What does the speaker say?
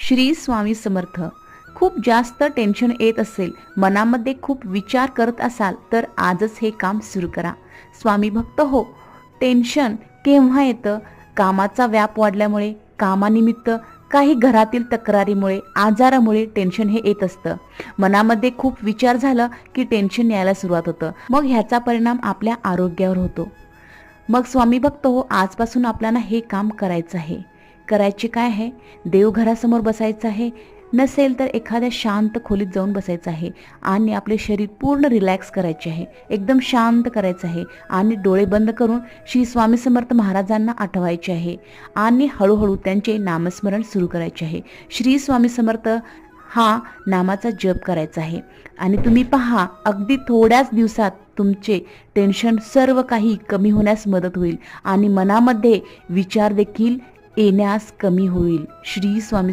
श्री स्वामी समर्थ. खूप जास्त टेन्शन येत असेल, मनामध्ये खूप विचार करत असाल तर आजच हे काम सुरू करा. स्वामी भक्त हो, टेन्शन केव्हा येतं? कामाचा व्याप वाढल्यामुळे, कामानिमित्त, काही घरातील तक्रारीमुळे, आजारामुळे टेन्शन हे येत असतं. मनामध्ये खूप विचार झालं की टेन्शन यायला सुरुवात होतं. मग ह्याचा परिणाम आपल्या आरोग्यावर होतो. मग स्वामी भक्त हो, आजपासून आपल्याला हे काम करायचं आहे. करायचे काय आहे? देवघरासमोर बसायचं आहे, नसेल तर एखाद्या शांत खोलीत जाऊन बसायचं आहे आणि आपले शरीर पूर्ण रिलॅक्स करायचे आहे, एकदम शांत करायचं आहे आणि डोळे बंद करून श्री स्वामी समर्थ महाराजांना आठवायचे आहे आणि हळूहळू त्यांचे नामस्मरण सुरू करायचे आहे. श्री स्वामी समर्थ हा नामाचा जप करायचा आहे आणि तुम्ही पहा, अगदी थोड्याच दिवसात तुमचे टेन्शन सर्व काही कमी होण्यास मदत होईल आणि मनामध्ये विचार देखील येण्यास कमी होईल. श्री स्वामी